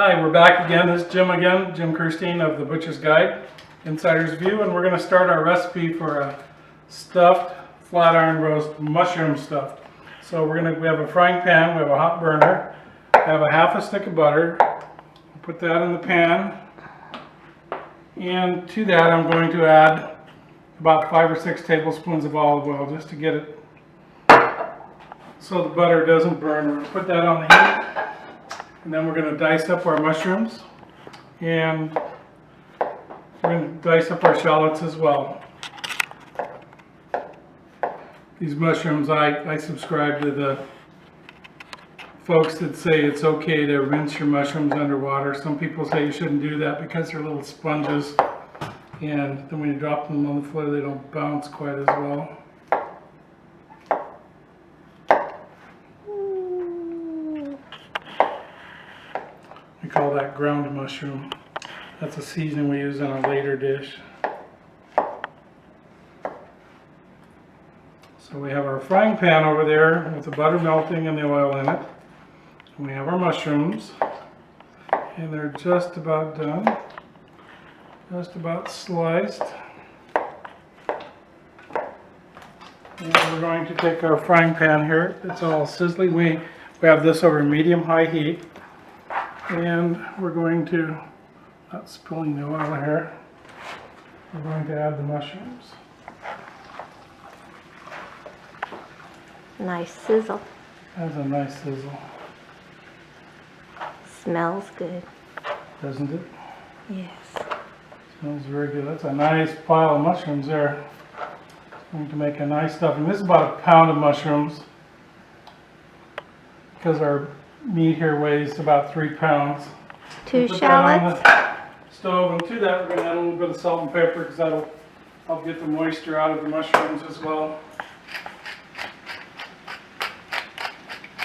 Hi, we're back again. This is Jim again, Jim Kerstein of the Butcher's Guide, Insider's View, and we're going to start our recipe for a stuffed flat iron roast mushroom stuffed. So we have a frying pan, we have a hot burner, we have a half a stick of butter. Put that in the pan, and to that I'm going to add about 5 or 6 tablespoons of olive oil just to get it so the butter doesn't burn. We're going to put that on the heat. And then we're going to dice up our mushrooms, and we're going to dice up our shallots as well. These mushrooms, I subscribe to the folks that say it's okay to rinse your mushrooms underwater. Some people say you shouldn't do that because they're little sponges, and then when you drop them on the floor they don't bounce quite as well. We call that ground mushroom. That's a seasoning we use in a later dish. So we have our frying pan over there with the butter melting and the oil in it. And we have our mushrooms, and they're just about done, just about sliced. And we're going to take our frying pan here. It's all sizzling. We have this over medium-high heat. And we're going to, not spilling the oil here, we're going to add the mushrooms. Nice sizzle. That's a nice sizzle. Smells good. Doesn't it? Yes. Smells very good. That's a nice pile of mushrooms there. It's going to make a nice stuffing. This is about a pound of mushrooms because our meat here weighs about 3 pounds. 2 Put shallots. that on the stove, and to that we're going to add a little bit of salt and pepper because that'll help get the moisture out of the mushrooms as well.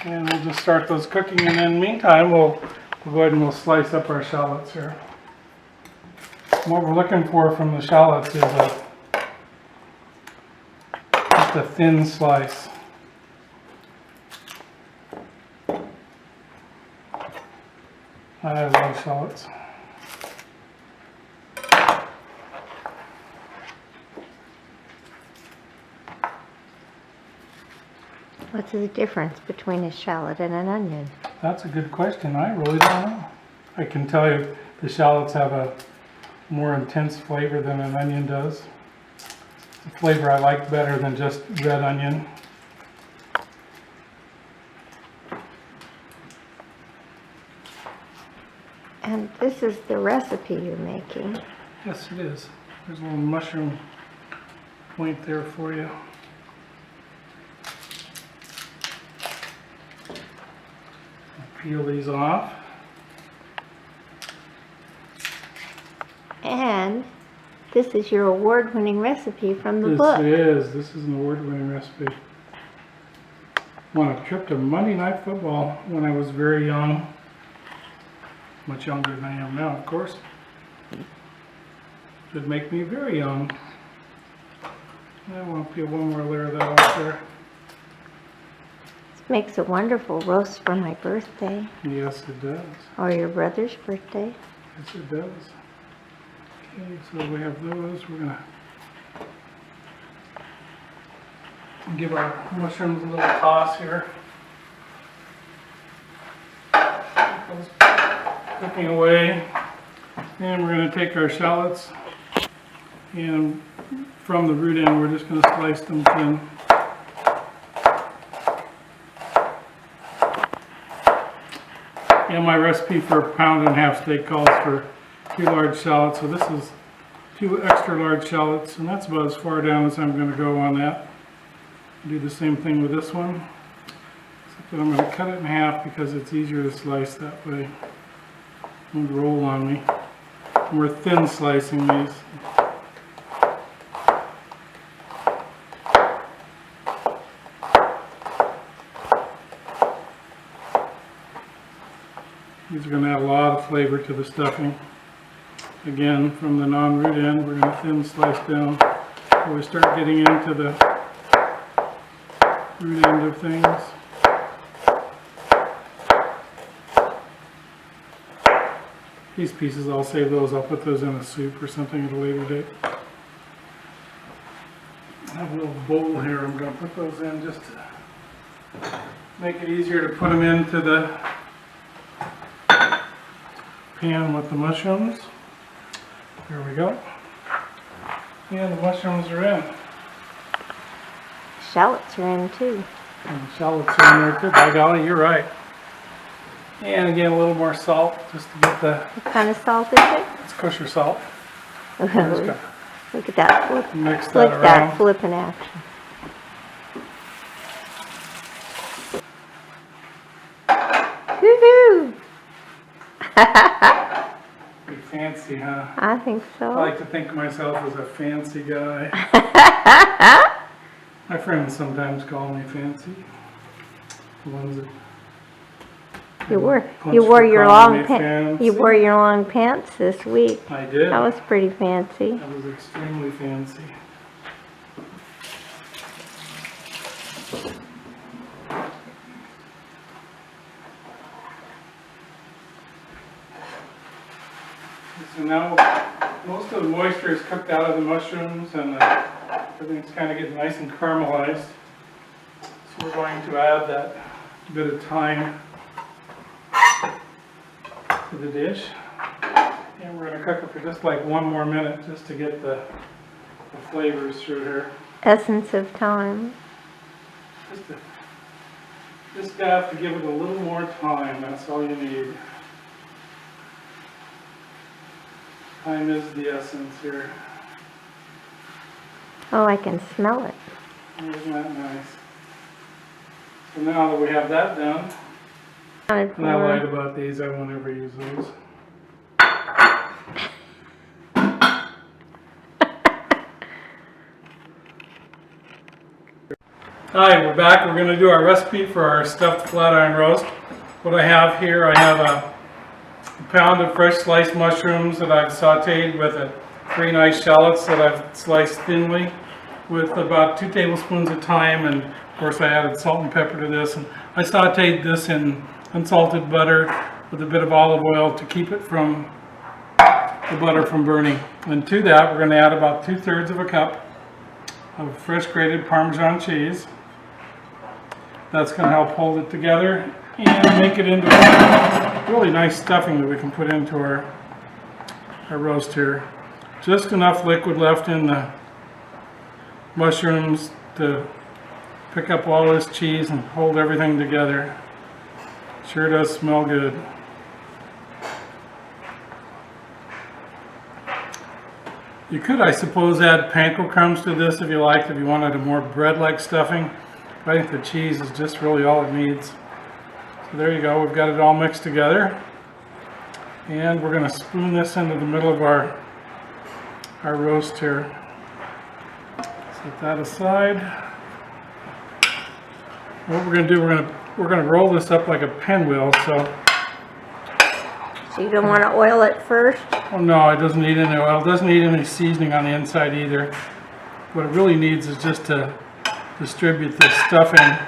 And we'll just start those cooking, and in the meantime we'll go ahead and we'll slice up our shallots here. What we're looking for from the shallots is just a thin slice. I love shallots. What's the difference between a shallot and an onion? That's a good question. I really don't know. I can tell you the shallots have a more intense flavor than an onion does. It's a flavor I like better than just red onion. And this is the recipe you're making. Yes, it is. There's a little mushroom point there for you. I'll peel these off. And this is your award-winning recipe from the book. This is an award-winning recipe. On a trip to Monday Night Football when I was very young. Much younger than I am now, of course. Should make me very young. I want to peel one more layer of that off there. This makes a wonderful roast for my birthday. Yes, it does. Or your brother's birthday. Yes, it does. Okay, so we have those. We're going to give our mushrooms a little toss here. Cooking away, and we're going to take our shallots, and from the root end we're just going to slice them thin. And my recipe for a 1.5-pound steak calls for 2 large shallots, so this is 2 extra large shallots, and that's about as far down as I'm going to go on that. Do the same thing with this one, except that I'm going to cut it in half because it's easier to slice that way. Won't roll on me. And we're thin slicing these. These are going to add a lot of flavor to the stuffing. Again, from the non-root end, we're going to thin slice down before we start getting into the root end of things. These pieces, I'll save those. I'll put those in a soup or something at a later date. I have a little bowl here. I'm going to put those in just to make it easier to put them into the pan with the mushrooms. There we go. And the mushrooms are in. Shallots are in too. And the shallots are in there too. By golly, you're right. And again, a little more salt just to get the... What kind of salt is it? It's kosher salt. Oh, Just gotta look at that flip. mix that Look at that around. flip in action. Woohoo! Pretty fancy, huh? I think I so. like to think of myself as a fancy guy. My friends sometimes call me fancy. The ones that You wore punch you wore for your calling long me pants. fancy. You wore your long pants this week. I did. That was pretty fancy. That was extremely fancy. So now most of the moisture is cooked out of the mushrooms and everything's kind of getting nice and caramelized. So we're going to add that bit of thyme to the dish. And we're going to cook it for just like 1 more minute just to get the flavors through here. Essence of time. Just have to give it a little more time, that's all you need. Time is the essence here. Oh, I can smell it. Isn't that nice? So now that we have that done, and I lied about these, I won't ever use those. Hi, we're back. We're going to do our recipe for our stuffed flat iron roast. What I have here, I have a pound of fresh sliced mushrooms that I've sauteed with 3 nice shallots that I've sliced thinly with about 2 tablespoons of thyme, and of course I added salt and pepper to this. And I sauteed this in unsalted butter with a bit of olive oil to keep it from the butter from burning. And to that we're going to add about 2/3 of a cup of fresh grated Parmesan cheese. That's going to help hold it together and make it into a really nice stuffing that we can put into our roast here. Just enough liquid left in the mushrooms to pick up all this cheese and hold everything together. Sure does smell good. You could, I suppose, add panko crumbs to this if you liked, if you wanted a more bread-like stuffing. I think the cheese is just really all it needs. So there you go, we've got it all mixed together. And we're going to spoon this into the middle of our roast here. Set that aside. What we're going to do, we're going to roll this up like a pinwheel. So you don't want to oil it first? Oh no, it doesn't need any oil. It doesn't need any seasoning on the inside either. What it really needs is just to distribute the stuffing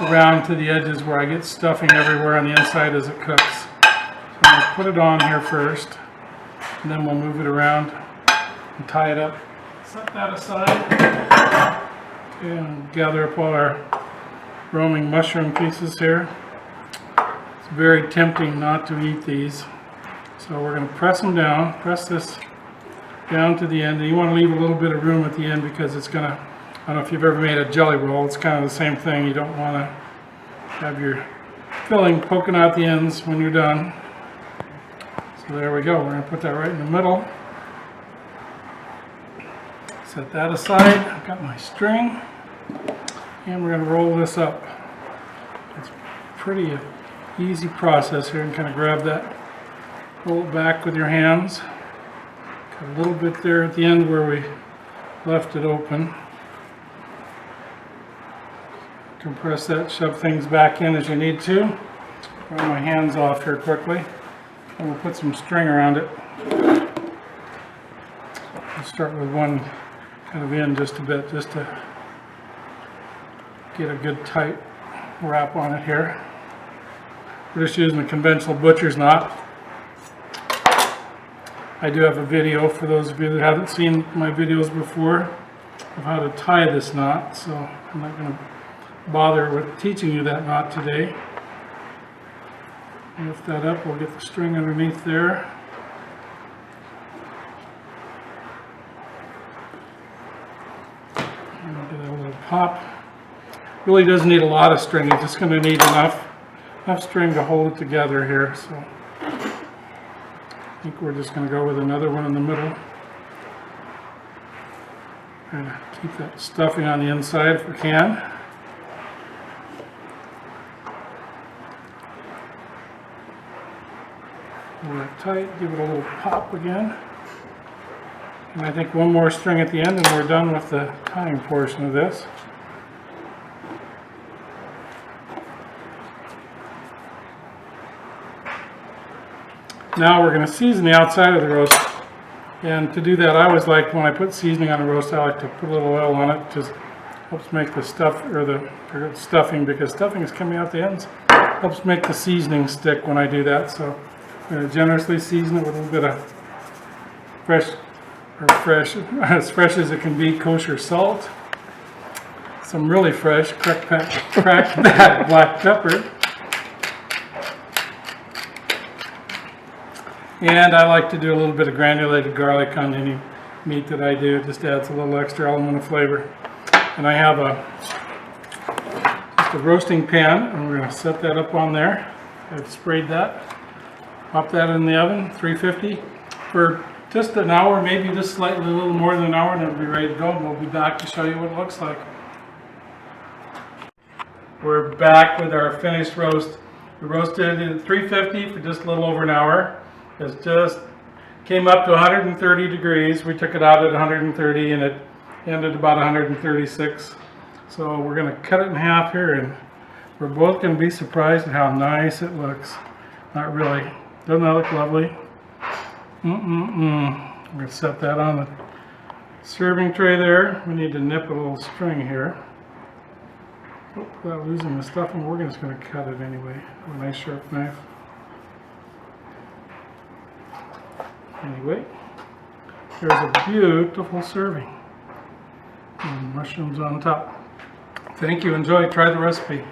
around to the edges where I get stuffing everywhere on the inside as it cooks. So I'm going to put it on here first, and then we'll move it around and tie it up. Set that aside and gather up all our roaming mushroom pieces here. It's very tempting not to eat these. So we're going to press them down, press this down to the end. And you want to leave a little bit of room at the end because it's going to, I don't know if you've ever made a jelly roll, it's kind of the same thing. You don't want to have your filling poking out the ends when you're done. So there we go. We're going to put that right in the middle. Set that aside. I've got my string. And we're going to roll this up. It's a pretty easy process here. And kind of grab that, pull it back with your hands. Got a little bit there at the end where we left it open. Compress that, shove things back in as you need to. Run my hands off here quickly. And we'll put some string around it. I'll start with one kind of in just a bit, just to get a good tight wrap on it here. We're just using a conventional butcher's knot. I do have a video for those of you that haven't seen my videos before of how to tie this knot, so I'm not going to bother with teaching you that knot today. Lift that up, we'll get the string underneath there. And get a little pop. Really doesn't need a lot of string, it's just going to need enough string to hold it together here. So I think we're just going to go with another one in the middle. And keep that stuffing on the inside if we can. Pull it tight, give it a little pop again. And I think one more string at the end and we're done with the tying portion of this. Now we're going to season the outside of the roast, and to do that I always like, when I put seasoning on a roast, I like to put a little oil on it. It just helps make the stuff, or the stuffing, because stuffing is coming out the ends, helps make the seasoning stick when I do that. So I'm going to generously season it with a little bit of fresh, as fresh as it can be, kosher salt, some really fresh cracked black pepper. And I like to do a little bit of granulated garlic on any meat that I do. It just adds a little extra element of flavor. And I have just a roasting pan, and we're going to set that up on there. I've sprayed that. Pop that in the oven, 350, for just an hour, maybe just slightly a little more than an hour, and it'll be ready to go. And we'll be back to show you what it looks like. We're back with our finished roast. We roasted it at 350 for just a little over an hour. It just came up to 130 degrees. We took it out at 130 and it ended about 136. So we're going to cut it in half here, and we're both going to be surprised at how nice it looks. Not really. Doesn't that look lovely? I'm going to set that on the serving tray there. We need to nip a little string here. Without losing the stuffing, we're just going to cut it anyway with a nice sharp knife. Anyway, here's a beautiful serving. And mushrooms on top. Thank you. Enjoy. Try the recipe.